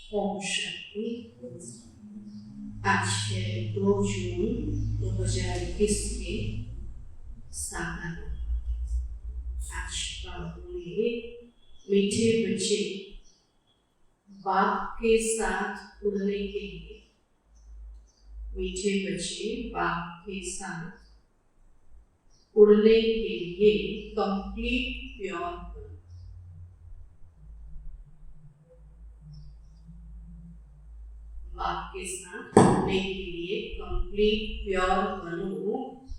ओम शांति। आज है 2 जून 2021 के सागर। आज बोले मीठे बच्चे बाप के साथ उड़ने के लिए, मीठे बच्चे बाप के साथ उड़ने के लिए कंप्लीट प्योर बाप के साथ उड़ने के लिए कंप्लीट प्योर बनो,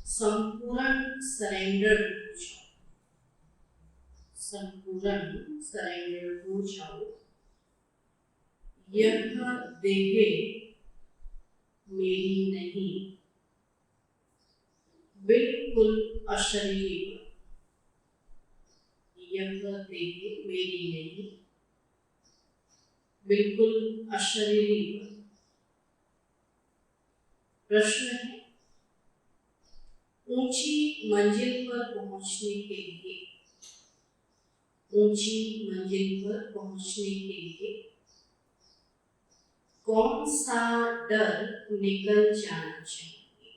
संपूर्ण सरेंडर हो जाओ, संपूर्ण सरेंडर हो जाओ। यह देह मेरी नहीं, बिल्कुल अशरीरी बनो। यह देह मेरी नहीं, बिल्कुल अशरीरी बनो। प्रश्न है, ऊंची मंजिल पर पहुंचने के लिए, ऊंची मंजिल पर पहुंचने के लिए कौन सा डर निकल जाना चाहिए?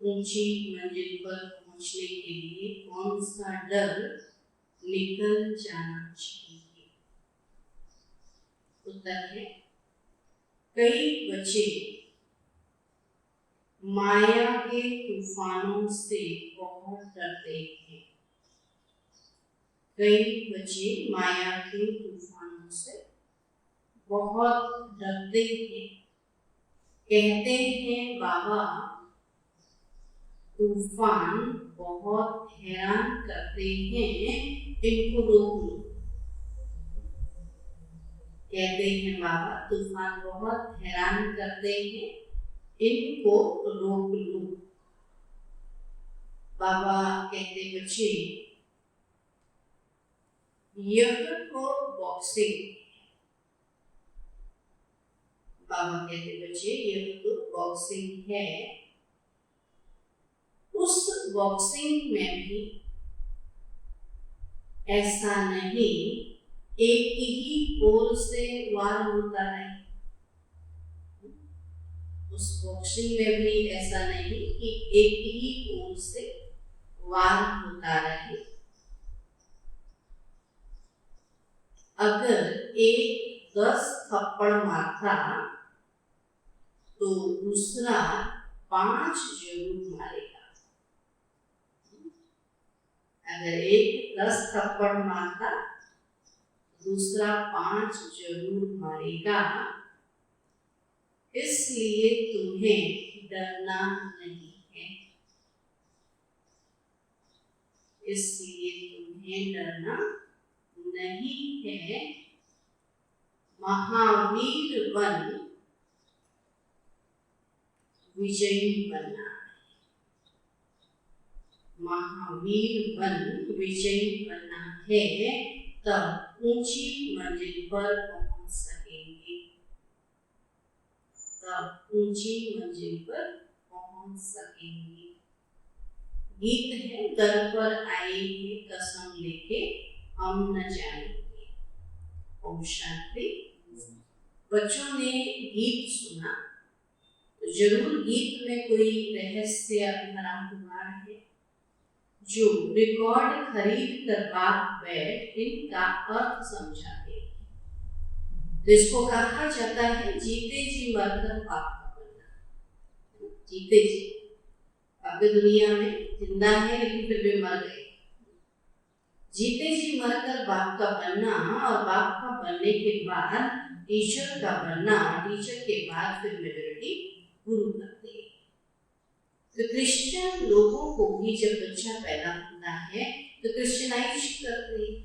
ऊंची मंजिल पर पहुंचने के लिए कौन सा डर निकल जाना चाहिए? उत्तर है, कई बच्चे माया के तूफानों से बहुत डरते हैं। कई बच्चे माया के तूफानों से बहुत डरते हैं। कहते हैं बाबा तूफान बहुत हैरान करते हैं, इनको रोक लो। कहते हैं बाबा तूफान बहुत हैरान करते हैं, इनको रोक लो। बाबा कहते बच्चे यह तो बॉक्सिंग। बाबा कहते बच्चे यह तो बॉक्सिंग है। उस बॉक्सिंग में भी ऐसा नहीं एक ही ओर से वार होता है। उस बॉक्सिंग में भी ऐसा नहीं कि एक ही ओर से वार होता रहे। अगर एक 10 थप्पड़ मारता तो दूसरा 5 जरूर मारेगा। अगर एक 10 थप्पड़ मारता दूसरा 5 जरूर मारेगा। इसलिए तुम्हें डरना नहीं है, इसलिए तुम्हें डरना नहीं है। महावीर बन विजयी बनना है। महावीर बन विजयी बनना है, तब ऊंची मंजिल पर पहुंच सकेंगे, तब ऊंची मंजिल पर पहुंच सकेंगे। गीत है, दर पर आएंगे कसम लेके हम न जाएंगे। ओम शांति। बच्चों ने गीत सुना तो जरूर गीत में कोई रहस्य भरा हुआ है। जो रिकॉर्ड खरीद कर बाप बैठ इनका अर्थ समझाते। तो इसको कहा जाता है जीते जी मरकर बाप का बनना। जीते जी अभी दुनिया में जिंदा है लेकिन फिर भी मर गए। जीते जी मरकर बाप का बनना, और बाप का बनने के बाद टीचर का बनना, टीचर के बाद फिर मेजोरिटी गुरु करते हैं। तो क्रिश्चियन लोगों को भी जब बच्चा पैदा होता है तो क्रिश्चियनाइज करते हैं,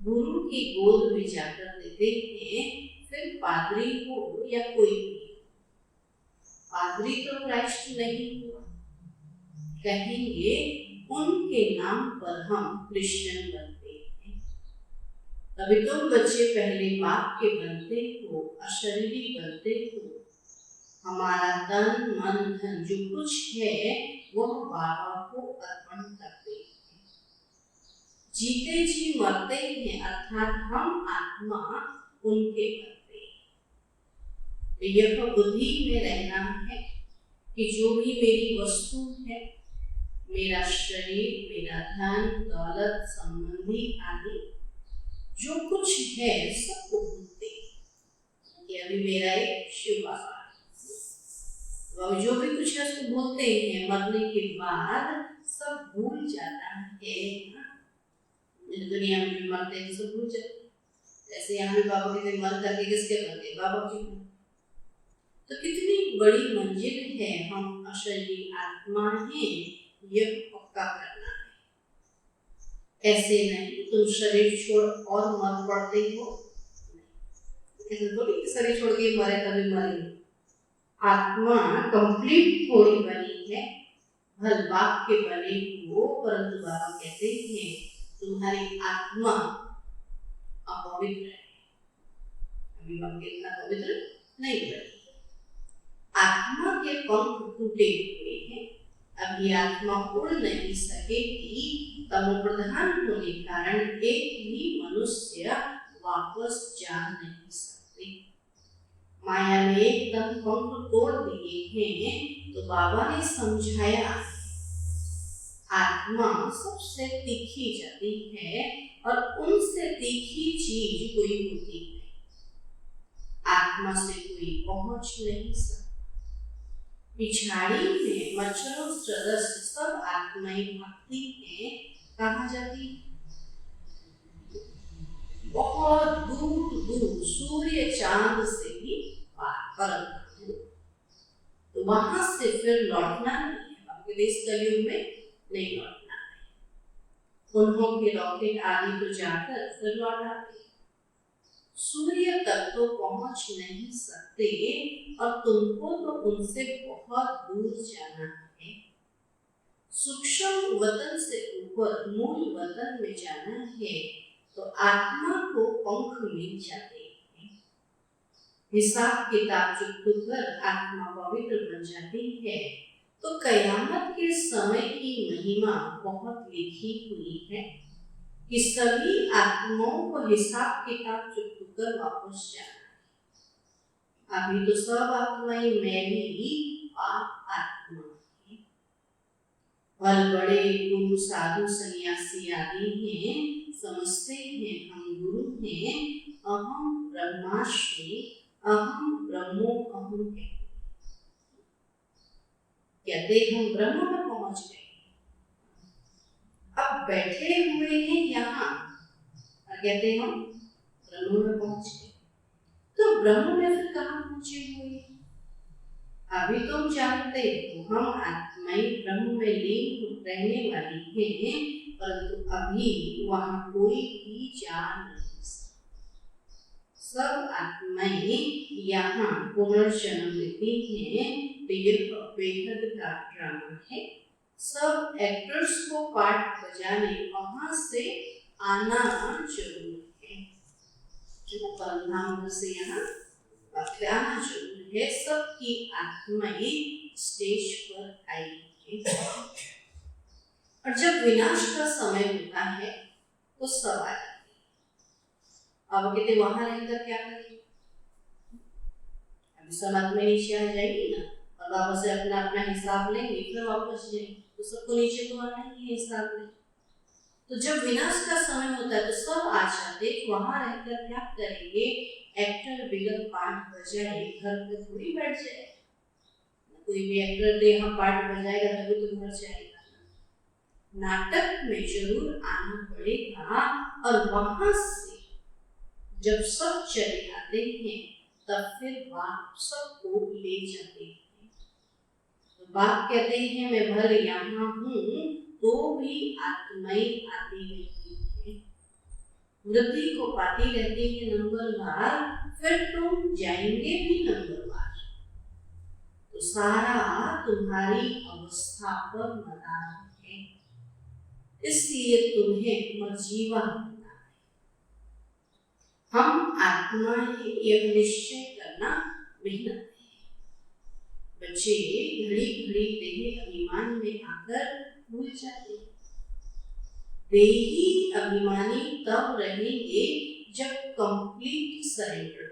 गुरु की गोद में जाकर देते हैं। फिर पादरी हो या कोई भी, पादरी तो क्राइस्ट नहीं हुआ, कहेंगे उनके नाम पर हम क्रिश्चियन बनते हैं। तभी तुम बच्चे पहले बाप के बनते हो, अशरीरी बनते हो। हमारा तन मन धन जो कुछ है वह बाबा को अर्पण करते हैं। जीते जी मरते हैं, अर्थात हम आत्मा उनके बनते। यह बुद्धि में रहना है कि जो भी मेरी वस्तु है, मेरा शरीर, मेरा धन, दौलत, संबंधी आदि जो कुछ है सबको भूलते। ये अभी मेरा एक शिव बाबा, तो जो भी कुछ है उसको भूलते हैं। मरने के बाद सब भूल जाता है। दुनिया में भी मरते हैं सब भूल जाते। ऐसे यहाँ भी बाबा के मर करके किसके बनते? बाबा की। तो कितनी बड़ी मंजिल है, हम अशरीरी आत्मा हैं, यह पक्का करना है। ऐसे नहीं तुम शरीर छोड़ और मर पड़ते हो, ऐसे थोड़ी शरीर छोड़ के मरे तभी मरे। आत्मा कंप्लीट थोड़ी बनी है, भल बाप के बने हो, परंतु बाबा कहते हैं तुम्हारी आत्मा अपवित्र है। अभी बाप इतना पवित्र नहीं बनी। आत्मा के पंख टूटे हुए हैं, अभी आत्मा उड़ नहीं सकेगी। तमो प्रधान होने कारण एक भी मनुष्य वापस जा नहीं सकते। माया ने एकदम पंख तोड़ दिए हैं, तो बाबा ने समझाया आत्मा सबसे तीखी जाती है और उनसे तीखी चीज कोई होती नहीं। आत्मा से कोई पहुंच नहीं सकता। पिछाड़ी में मच्छरों सदस्य सब आत्माएं भक्ति है, कहा जाती बहुत दूर दूर, सूर्य चांद से भी पार। तो वहां से फिर लौटना नहीं है, आपके देश कलयुग में नहीं लौटना है। उन्हों के रॉकेट आदि तो जाकर फिर लौट आते, सूर्य तक तो पहुंच नहीं सकते और तुमको तो उनसे बहुत दूर जाना है। सूक्ष्म वतन से ऊपर मूल वतन में जाना है, तो आत्मा को पंख मिल जाते हैं। हिसाब किताब चुप कर आत्मा पवित्र बन जाती है। तो कयामत के समय की महिमा बहुत लिखी हुई है कि सभी आत्माओं को हिसाब किताब चुप कर वापस जाना। अभी तो सब आत्माएं, मैं भी पाप आत्मा है। फल बड़े गुरु साधु सन्यासी आदि हैं, समझते हैं हम गुरु हैं। अहम ब्रह्मास्मि, अहम ब्रह्मो अहम कहते हम ब्रह्म में पहुंच गए। अब बैठे हुए हैं यहाँ, कहते हम ब्रह्म में पहुंच गए। तो ब्रह्म में फिर कहाँ पहुंचे हुए? अभी तुम जानते हो हम आत्माएं ब्रह्म में लीन रहने वाली हैं, परंतु अभी वहां कोई भी जा नहीं सकता। सब आत्माएं यहाँ पुनर्जन्म लेती हैं। तो यह बेहद का ड्रामा है। सब एक्टर्स को पार्ट बजाने वहां से आना जरूरी है। जो परमधाम से यहाँ आना जरूरी है। सबकी आत्माएं स्टेज पर आई है और जब विनाश का समय होता है तो सब आ जाते हैं। अब कहते वहां रहकर क्या करें? अभी सब आत्माएं नीचे आ जाएगी ना और वापस से अपना अपना हिसाब लेंगे, फिर वापस जाएंगे, तो सबको नीचे तो आना ही है हिसाब में। तो जब विनाश का समय होता है तो सब आ जाते, वहां रहकर क्या करेंगे? एक्टर बिगड़ पार्ट बजाए, घर पे थोड़ी बैठ जाए। कोई भी एक्टर यहाँ पार्ट बजाएगा तभी तो घर जाएगा। नाटक में जरूर आना पड़ेगा और वहां से जब सब चले आते हैं तब फिर बाप सबको ले जाते हैं। तो बाप कहते हैं मैं भले यहाँ हूँ तो भी आत्माएं आती रहती है, वृद्धि को पाती रहती है नंबरवार, फिर तुम जाएंगे भी नंबरवार। तो सारा तुम्हारी अवस्था पर मदार है, इसलिए तुम्हें मर्जीवा होना है। हम आत्मा है यह निश्चय करना मेहनत है। बच्चे घड़ी घड़ी देह अभिमान में आकर भूल जाते। देही अभिमानी तब रहेंगे जब कंप्लीट सरेंडर,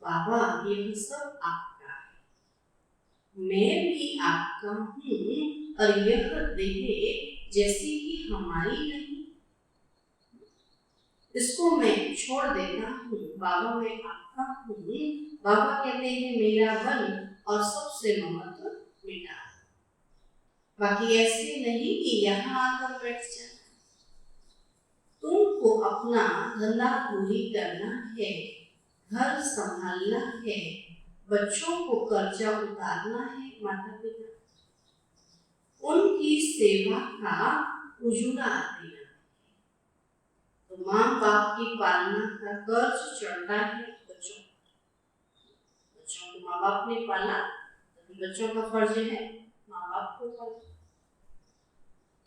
बाबा यह सब आपका है, मैं भी आपका हूँ और यह देह जैसी कि हमारी नहीं, इसको मैं छोड़ देता हूँ। बाबा मैं आपका हूँ। बाबा कहते हैं मेरा बन और सबसे ममत्व मिटा। बाकी ऐसे नहीं कि यहाँ आकर बैठ जाना, तुमको अपना धंधा पूरी करना है, घर संभालना है, बच्चों को कर्जा उतारना है, माता पिता उनकी सेवा का उजूरा देना। तो माँ बाप की पालना का कर्ज चढ़ता है बच्चों को। माँ बाप ने पाला तो बच्चों का फर्ज है माँ बाप को पालना।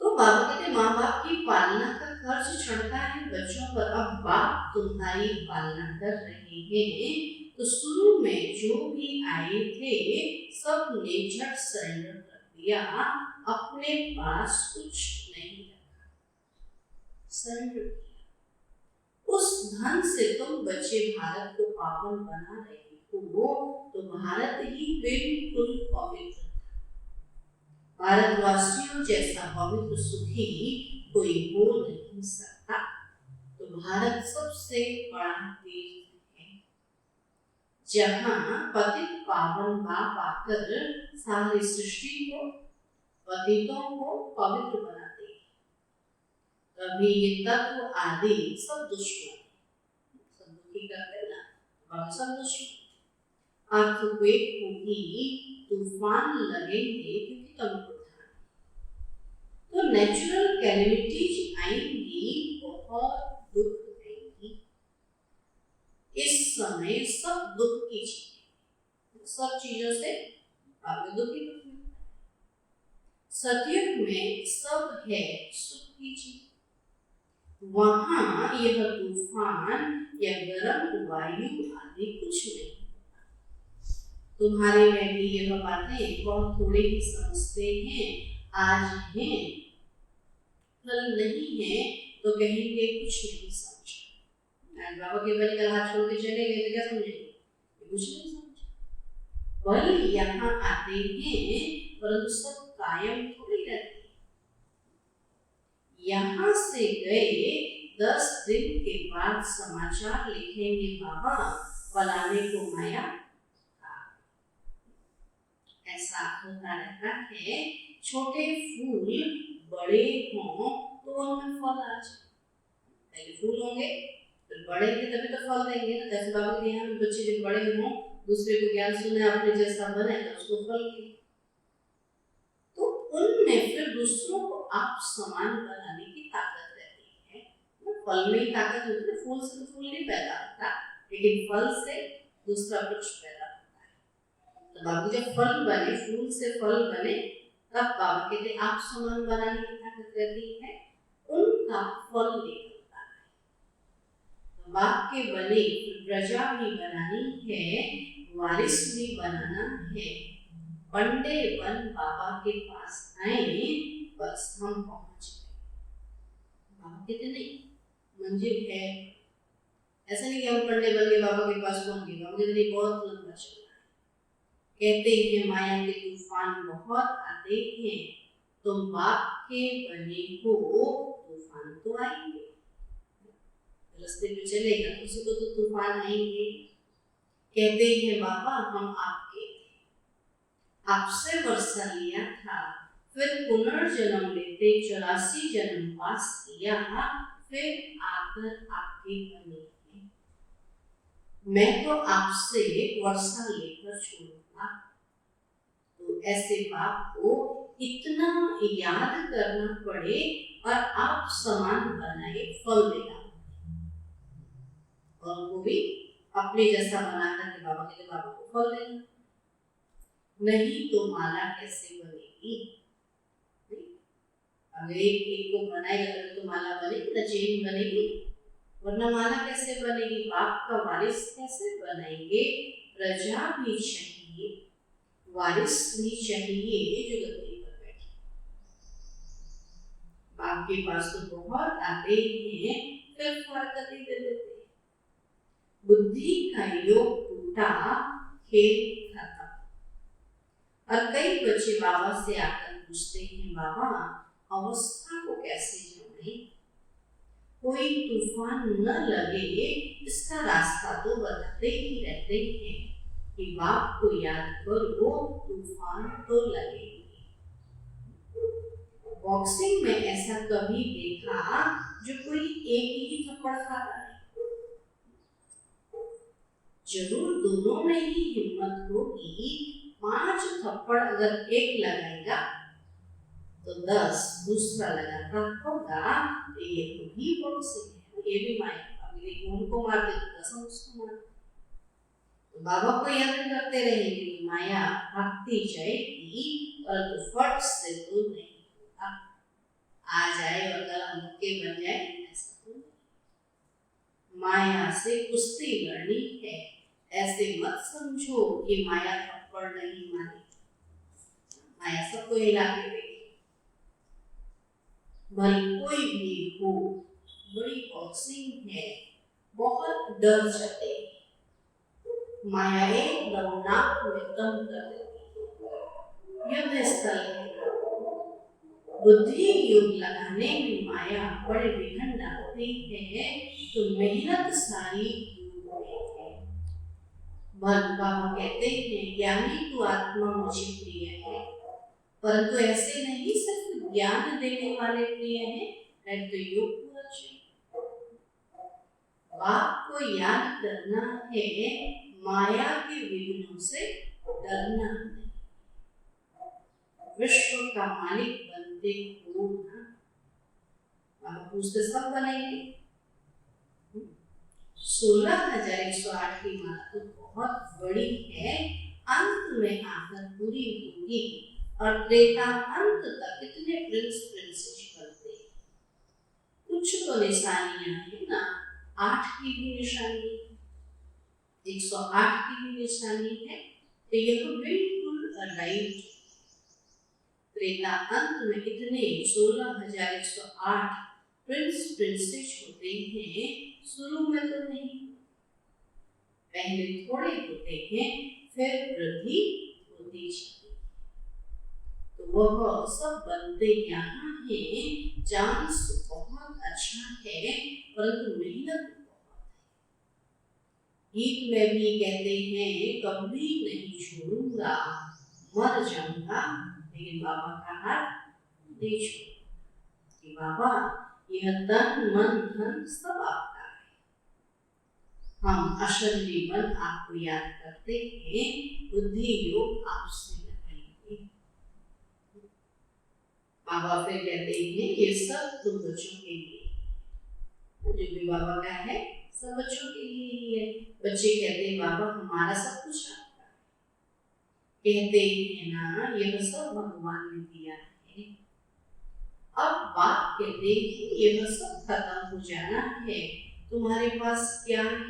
तो बाबा कहते माँ बाप की पालना का कर्ज चढ़ता है बच्चों पर। अब बाप तुम्हारी पालना कर रहे हैं, तो शुरू में जो भी आए थे सब ने झट सरेंडर कर दिया, अपने पास कुछ नहीं रखा, सरेंडर किया। उस धन से तुम बच्चे भारत को पावन बना रहे हो, तो भारत ही बिल्कुल पवित्र था। भारतवासियों जैसा पवित्र सुखी कोई हो नहीं सकता। तो भारत सबसे बड़ा तीर्थ है, जहाँ पतित पावन बाप आकर सारी सृष्टि को, पतितों को पवित्र बनाते हैं। कभी ये तत्व आदि सब दुश्मन, सब दुखी करते ना, बाबा सब दुश्मन। अर्थक्वेक होगी, तूफान लगेंगे क्योंकि तुमको था। तो नेचुरल कैलेमिटीज आएंगी, बहुत दुख देंगी। इस समय सब दुख की चीजें, सब चीजों से आपको दुखी दुख मिलता है। सतयुग में सब है सुख की चीज, वहां यह तूफान या गर्म वायु आदि कुछ नहीं। तुम्हारे में भी यह बातें बहुत थोड़े ही समझते हैं, आज हैं, कल नहीं है तो कहेंगे कुछ नहीं समझा। बाबा के बल का हाथ छोड़ के चले गए तो क्या समझेंगे, कुछ नहीं समझा। बल यहाँ आते हैं परंतु सब कायम थोड़ी रहते हैं। यहाँ से गए 10 दिन के बाद समाचार लिखेंगे बाबा फलाने को माया। ऐसा होता रहता है, छोटे फूल बड़े हों तो उनमें फल आ जाए। पहले फूल होंगे फिर बढ़ेंगे तभी तो फल देंगे ना। जैसे बाबा के यहाँ बच्चे जब बड़े हों, दूसरे को ज्ञान सुने, अपने जैसा बने तो उसको फल मिले। तो उनमें फिर दूसरों को आप समान बनाने की ताकत रहती है। फल में ही ताकत होती है, फूल से तो फूल नहीं पैदा होता, लेकिन फल से दूसरा वृक्ष पैदा होता है। तो बाबू जब फल बने, फूल से फल बने, तब बाबा कहते आप समान बनाने की ताकत रहती है, उनका फल निकलता है। तो बाप के बने प्रजा भी बनानी है, वारिस भी बनाना है। बंदे बन बाबा के पास आए, बस हम पहुंच गए। बाबा कहते नहीं मंजिल है, ऐसा नहीं कि हम पंडे बन के बाबा के पास पहुंच गए। बाबा कहते नहीं बहुत लंबा चलना है। कहते हैं माया के तूफान बहुत आते हैं, तुम बाप के बने हो, तूफान तो आएंगे। रास्ते पे चलेगा तो उसी को तो तूफान आएंगे। कहते हैं बाबा हम आपके, आपसे वर्षा लिया था, फिर पुनर्जन्म लेते 84 जन्म पास किया, फिर आकर आपके बने हैं। मैं तो आपसे वर्षा लेकर छोड़ूंगा। तो ऐसे बाप को इतना याद करना पड़े और आप समान बनाए, फल देना और वो भी अपने जैसा बनाकर के बाबा के बाबा को फल देना। नहीं तो माला कैसे बनेगी? अगर एक को बनाएगा तो माला बनेगी ना, चेन बनेगी, वरना माला कैसे बनेगी? बाप का वारिस कैसे बनेंगे? प्रजा भी चाहिए, वारिस भी चाहिए जो गद्दी पर बैठे। बाप के पास तो बहुत आते हैं, फिर फारकती दे देते हैं। बुद्धि का योग टूटा, खेल खत्म। और कई बच्चे बाबा से आकर पूछते हैं, बाबा अवस्था को कैसे जोड़े, कोई तूफान न लगे, इसका रास्ता तो बताते ही रहते हैं कि बाप को याद करो, तूफान तो लगेगी। बॉक्सिंग में ऐसा कभी देखा जो कोई एक ही थप्पड़ खाता है? जरूर दोनों में ही हिम्मत होगी। 5 थप्पड़ अगर एक लगाएगा तो 10 दूसरा लगाता होगा, तो ये तो भी बॉक्सिंग है, ये भी माया। अभी उनको मारते तो 10 उसको मारते। तो बाबा को याद करते रहेंगे कि माया भागती जाएगी, परंतु फट से तो नहीं होगा। आ जाए और गला मुक्के बन जाए, ऐसा तो नहीं। माया से कुश्ती लड़नी है, ऐसे मत समझो कि माया थप्पड़ नहीं मारेगी। माया सबको हिला के देगी। भले कोई भी हो, बड़ी बॉक्सिंग है, बहुत डर जाते, माया एकदम नाक में दम कर देती। युद्ध स्थल है, बुद्धि योग लगाने में माया बड़े विघ्न डालती है, तो मेहनत सारी है। बाबा कहते हैं, ज्ञानी तो आत्मा मुझे प्रिय है, परंतु ऐसे नहीं सिर्फ ज्ञान देने वाले प्रिय हैं, तो योग पूरा चाहिए। बाप को याद करना है, माया के विघ्नों से डरना नहीं। विश्व का मालिक बनते हो ना, बाबा पूछते सब बनेंगे। 16,108 की माला तो बहुत बड़ी है, अंत में आकर पूरी होगी। और त्रेता अंत तक कितने प्रिंस प्रिंसेस बनते हैं। कुछ तो निशानियां है ना, 8 की भी निशानी, 108 की भी निशानी है, तो यह बिल्कुल राइट। त्रेता अंत में कितने 16,108 प्रिंस प्रिंसेस होते हैं। शुरू में तो नहीं, पहले थोड़े होते हैं, फिर वृद्धि होती जाती। तो वह सब बनते यहाँ हैं। चांस बहुत अच्छा है, परंतु मेहनत बहुत है। गीत में भी कहते हैं, कभी नहीं छोड़ूंगा, मर जाऊंगा, लेकिन बाबा का हाथ नहीं छोड़ूंगा। कि बाबा यह तन मन धन सब आपका है, हम अशरीरी मन आपको याद करते हैं, बुद्धि योग आपसे लगाएंगे। बाबा फिर कहते हैं, ये सब तुम बच्चों के लिए, जो भी बाबा का है सब बच्चों के लिए ही है। बच्चे कहते हैं, बाबा हमारा सब कुछ आपका है। कहते हैं ना, यह सब भगवान ने दिया है। अब बाप कहते हैं, यह सब खत्म हो जाना है, तुम्हारे पास क्या है?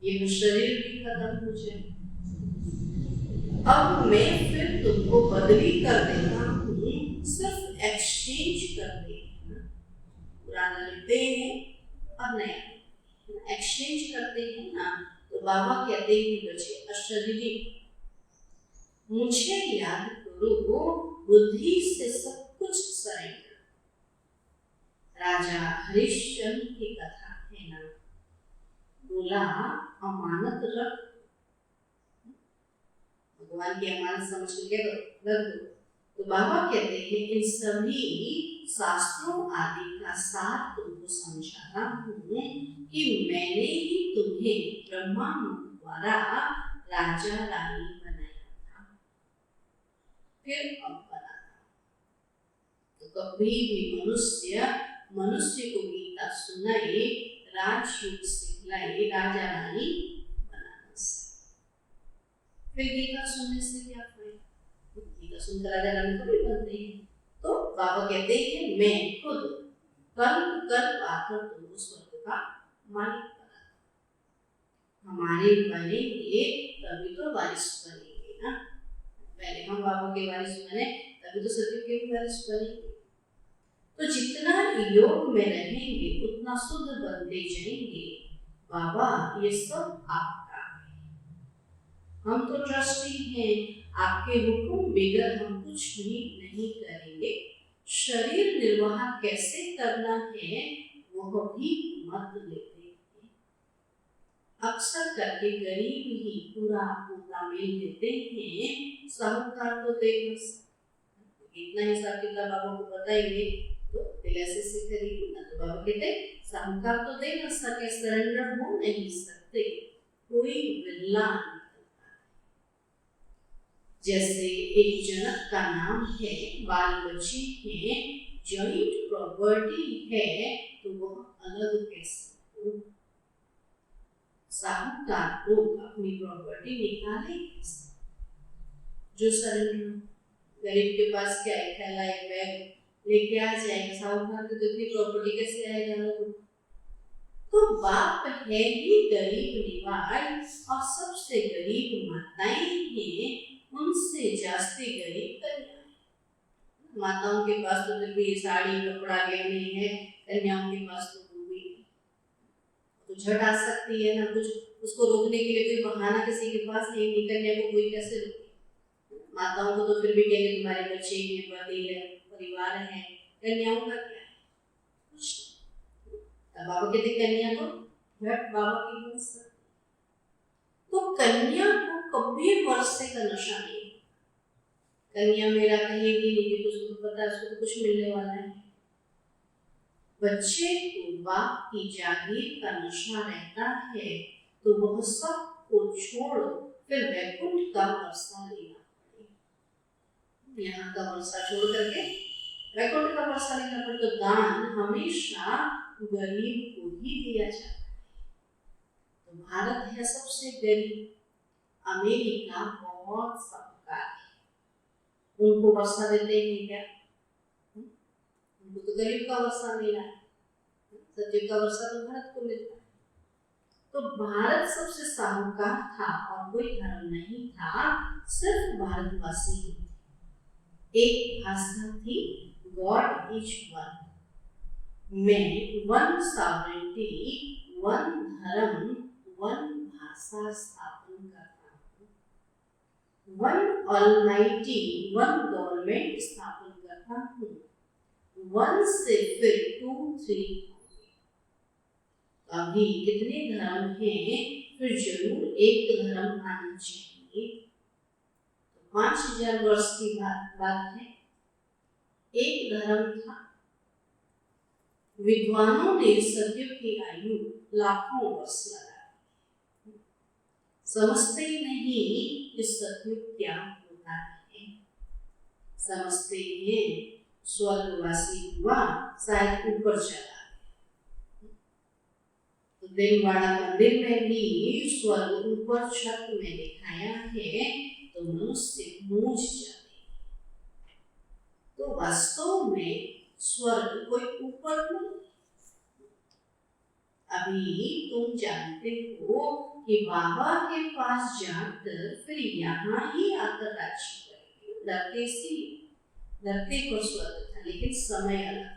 यह शरीर भी खत्म हो जाए। अब मैं फिर तुमको बदली कर देता हूँ, सिर्फ एक्सचेंज कर देना। पुराना लेते हैं और नया एक्सचेंज करते हैं ना। तो बाबा कहते हैं, बच्चे अशरीरी मुझे याद करो, बुद्धि से सब कुछ सरेंडर। राजा हरिश्चंद्र की कथा है ना, बोला अमानत रख, भगवान की अमानत समझ के रख दो। तो बाबा कहते हैं, इन सभी शास्त्रों आदि का सार तुमको समझाता हूँ कि मैंने ही तुम्हें ब्रह्मा द्वारा राजा रानी बनाया था, फिर अब बना। तो कभी भी मनुष्य को गीता सुनाए, राजयोग सिखलाए, राजा रानी बनाना से। फिर गीता सुनने से क्या फायदा? गीता सुनकर राजा रानी थोड़ी बनते हैं। तो बाबा कहते हैं, मैं खुद कल्प आकर तुमको स्वर्ग का मालिक बना। हमारे बनेंगे तभी तो वारिस बनेंगे ना। पहले हम बाबा के वारिस बने, तभी तो सत्य के भी वारिस बनेंगे। तो जितना योग में रहेंगे उतना शुद्ध बनते जाएंगे। बाबा ये सब आपका है, हम तो ट्रस्टी हैं, आपके हुक्म बगैर हम कुछ भी नहीं करेंगे। शरीर निर्वाह कैसे करना है वह भी मत लेते हैं। अक्सर करके गरीब ही पूरा पूरा मिल देते हैं, साहूकार तो देख इतना हिसाब किताब बाबा को बताएंगे तो दिल से करेगी ना। तो बाबा कहते साहूकार तो दे न सके, सरेंडर हो नहीं सकते, कोई बिल्ला निकलता है। जैसे एक जनक का नाम है, बाल बच्चे हैं, जॉइंट प्रॉपर्टी है, तो वह अलग कैसे हो। साहूकार लोग अपनी प्रॉपर्टी निकाले कैसे। जो सरेंडर गरीब के पास क्या है, थैला एक बैग लेके आ जाएगा, साहूकार तो इतनी प्रॉपर्टी कैसे आएगा लोग। तो बाप है ही गरीब निवाज और सबसे गरीब माताएं हैं, उनसे जास्ती गरीब कन्याएं। माताओं के पास तो फिर भी साड़ी कपड़ा गहने है, कन्याओं के पास तो वो भी तो झट आ सकती है ना कुछ, उसको रोकने के लिए कोई बहाना किसी के पास नहीं, कन्या को कोई कैसे रोके। माताओं को तो फिर भी कहेंगे तुम्हारे बच्चे हैं, पति है, परिवार है, कन्याओं का क्या है, कुछ नहीं। तब बाबा कहते कन्या तो झट बाबा की बन सकती। तो कन्या को कभी वर्षे का नशा नहीं। कन्या मेरा कहेगी नहीं कि उसको पता है उसको तो कुछ मिलने वाला है। बच्चे को बाप की जागीर का नशा रहता है, तो वह सब को छोड़ फिर वैकुंठ का वर्षा लेना, यहाँ का वर्षा छोड़ करके वैकुंठ का वर्षा लेना पड़े। तो दान हमेशा गरीब को ही दिया जाता है। तो भारत है सबसे गरीब, अमेरिका बहुत सबका है, उनको वर्षा देते हैं क्या, उनको तो गरीब का वर्षा मिला है, सचिव का वर्षा तो भारत को मिलता है। तो भारत सबसे साहूकार था और कोई धर्म नहीं था, सिर्फ भारतवासी ही। एक भाषा थी, गॉड इज वन, मैं वन सॉवरेंटी, वन धर्म, वन भाषा स्थापन करता हूँ, वन ऑलमाइटी, वन गवर्नमेंट स्थापन करता हूँ, वन से फिर 2 3 अभी कितने धर्म हैं, फिर जरूर एक धर्म आना चाहिए। 5000 वर्ष की बात है, एक धर्म था। विद्वानों ने सतयुग की आयु लाखों वर्ष लगा, समझते ही नहीं कि सतयुग क्या होता है। समझते हैं स्वर्गवासी हुआ, शायद ऊपर चला। तो दिलवाड़ा मंदिर में भी स्वर्ग ऊपर छत में दिखाया है, तो मनुष्य मूझ जाते। तो वास्तव में स्वर्ग कोई ऊपर नहीं। अभी तुम जानते हो कि बाबा के पास जाकर फिर यहाँ ही आकर राज्य करेंगे। धरती पर स्वर्ग था, लेकिन समय अलग।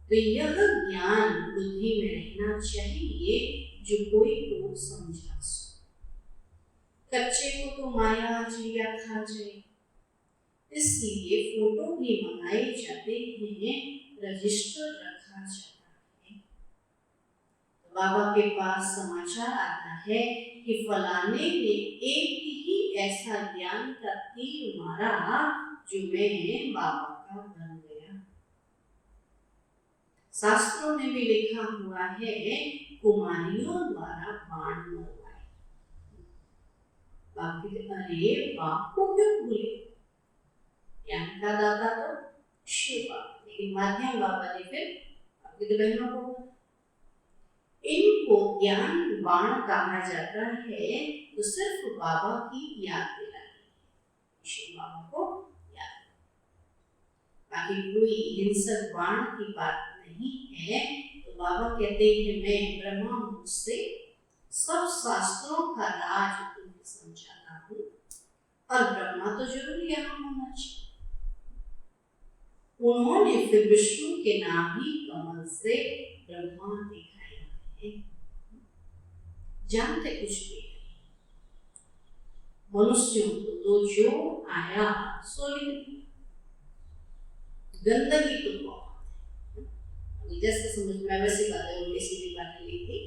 तो यह ज्ञान बुद्धि में रहना चाहिए जो कोई को समझा सके। कच्चे को तो माया आज या खा जाए, इसलिए फोटो भी मंगाए जाते हैं, रजिस्टर रखा जाता है। तो बाबा के पास समाचार आता है कि फलाने ने एक ही ऐसा ज्ञान का तीर मारा जो मैं बाबा का बन गया। शास्त्रों में भी लिखा हुआ है, कुमारियों द्वारा बाण मरवाए। अरे बाप को क्यों भूले, ज्ञान का दाता तो शिव बाबा, लेकिन माध्यम बाबा ने फिर आपकी बहनों को, इनको ज्ञान बाण कहा जाता है, तो सिर्फ बाबा की याद दिलानी, शिव बाबा को याद। बाकी कोई हिंसक बाण की बात नहीं है। तो बाबा कहते हैं मैं ब्रह्मा मुझसे सब शास्त्रों का राज तुम्हें समझाता हूँ, और ब्रह्मा तो जरूर यहाँ होना चाहिए। उन्होंने फिर विष्णु के नाभि कमल से ब्रह्मा दिखाए हैं। जानते कुछ भी मनुष्यों को तो जो आया सो लिख दिया। गंदगी तो बहुत है, जैसे समझ में वैसी बातें उल्टी सीधी बातें लिखी।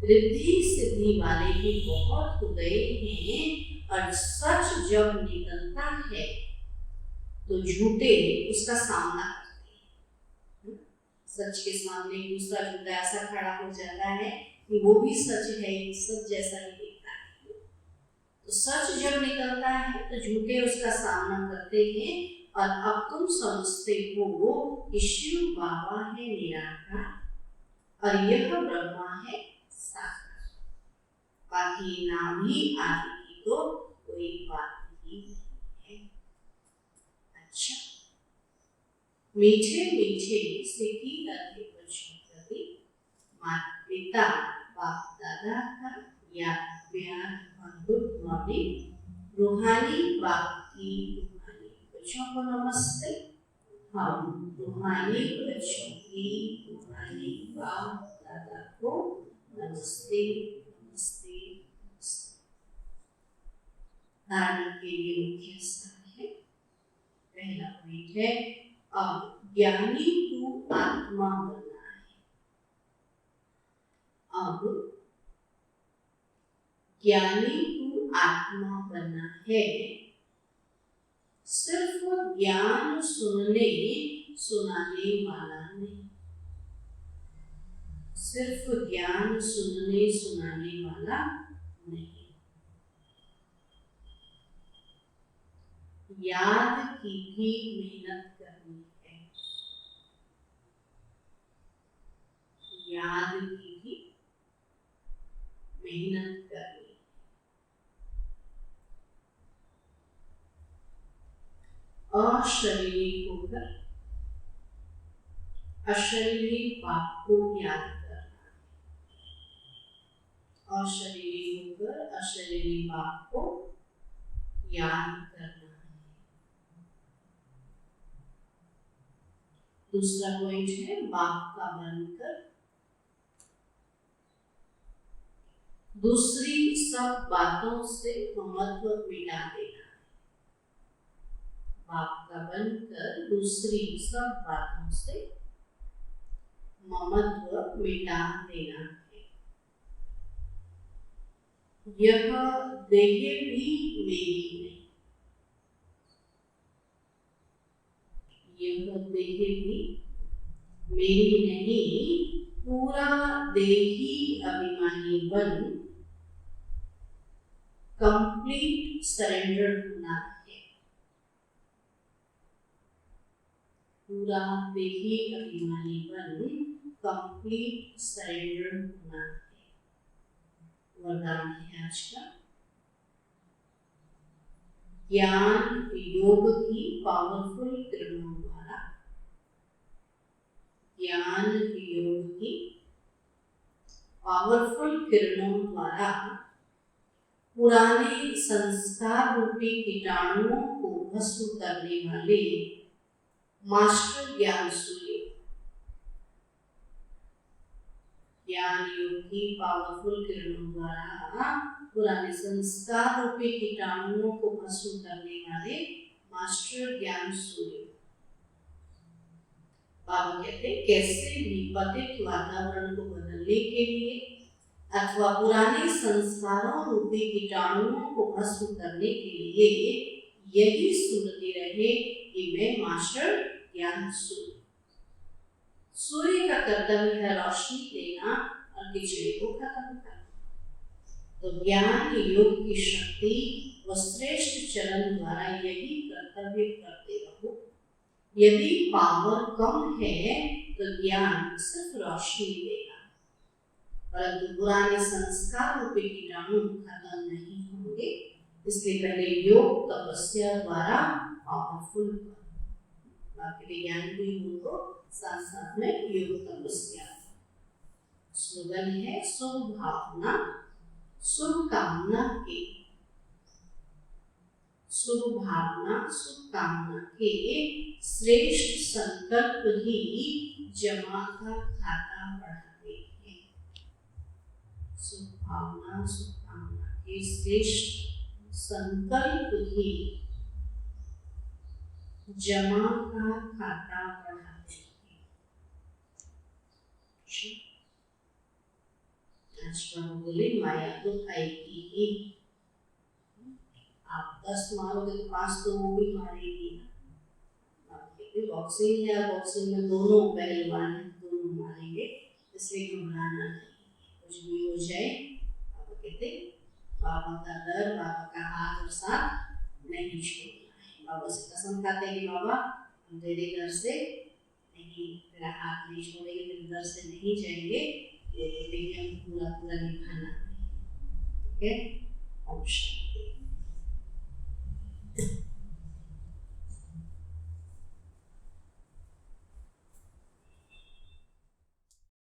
रिद्धि सिद्धि वाले भी बहुत हो गए हैं, और सच जब निकलता है तो झूठे उसका सामना करते हैं। सच के सामने दूसरा झूठा ऐसा खड़ा हो जाता है कि वो भी सच है, सच जैसा ही दिखता है। तो सच जब निकलता है तो झूठे उसका सामना करते हैं। और अब तुम समझते हो कि शिव बाबा है निराकार और यह ब्रह्मा है साकार, बाकी नाभि आदि की तो कोई बात ही नहीं है। अच्छा, मीठे मीठे सिद्धि करके बच्चों प्रति माता पिता बाप दादा का या प्यार और गुड मॉर्निंग। रूहानी बाप की रूहानी बच्चों को नमस्ते। हम रूहानी बच्चों की रूहानी बाप दादा को नमस्ते नमस्ते नमस्ते। धारणा के लिए मुख्य स्थान है। पहला पॉइंट है, अब ज्ञानी तू आत्मा बनना है। अब ज्ञानी तू आत्मा बनना है। सिर्फ ज्ञान सुनने सुनाने वाला नहीं, सिर्फ ज्ञान सुनने सुनाने वाला नहीं, याद की भी मेहनत करनी है। याद की भी मेहनत करनी। अशरीरी होकर अशरीरी बाप को याद करना। अशरीरी होकर अशरीरी बाप को याद करना है। दूसरा पॉइंट है, बाप का बनकर दूसरी सब बातों से महत्व मिटा देना। बाप का बनकर दूसरी सब बातों से ममत्व मिटा देना है। यह देह भी मेरी नहीं, यह देह भी मेरी नहीं, पूरा देही अभिमानी बन कंप्लीट सरेंडर होना है। पूरा देही अभिमानी बन कंप्लीट सरेंडर होना है। वरदान है आज का, ज्ञान योग की पावरफुल किरणों द्वारा, ज्ञान योग की पावरफुल किरणों द्वारा पुराने संस्कार रूपी कीटाणुओं को भस्म करने वाले मास्टर ज्ञान सूर्य, ज्ञान योग की पावरफुल किरणों द्वारा पुराने संस्कार रूपी कीटाणुओं को भस्म करने वाले मास्टर ज्ञान सूर्य। बाबा कहते हैं, कैसे भी पतित वातावरण को बदलने के लिए अथवा पुराने संस्कारों रूपी कीटाणुओं को भस्म करने के लिए यही सुनती रहे कि मैं मास्टर ज्ञान सूर्य। सूर्य का कर्तव्य है रोशनी देना और किचड़े को खत्म करना। तो ज्ञान योग की शक्ति व श्रेष्ठ चरण द्वारा यही कर्तव्य करते रहो। यदि पावर कम है तो ज्ञान सिर्फ रोशनी देगा, परंतु पुराने संस्कार रूपी कीटाणु खत्म नहीं होंगे। इसलिए पहले योग तपस्या द्वारा पावरफुल, बाकी ज्ञान भी हो साथ साथ में योग तपस्या। स्लोगन है, शुभ भावना शुभ कामना के, शुभ भावना शुभकामना के श्रेष्ठ संकल्प ही जमा का खाता बढ़ाते हैं। शुभ भावना शुभकामना के श्रेष्ठ संकल्प ही जमा का खाता बढ़ाते हैं। आज प्रभु बोले माया तो आएगी ही, आप 10 मारोगे तो 5 तो वो भी मारेगी। बॉक्सिंग है, बॉक्सिंग में दोनों पहलवान हैं, दोनों मारेंगे, इसलिए घबराना नहीं। कुछ भी हो जाए बाबा कहते बाबा का डर, बाबा का हाथ और साथ नहीं छोड़ना है। बाबा से कसम खाते हैं कि बाबा हम तेरे घर से नहीं, तेरा हाथ नहीं छोड़ेंगे, तेरे घर से नहीं जाएंगे, लेकिन हम पूरा पूरा निभाना है। ठीक है। ओम शांति।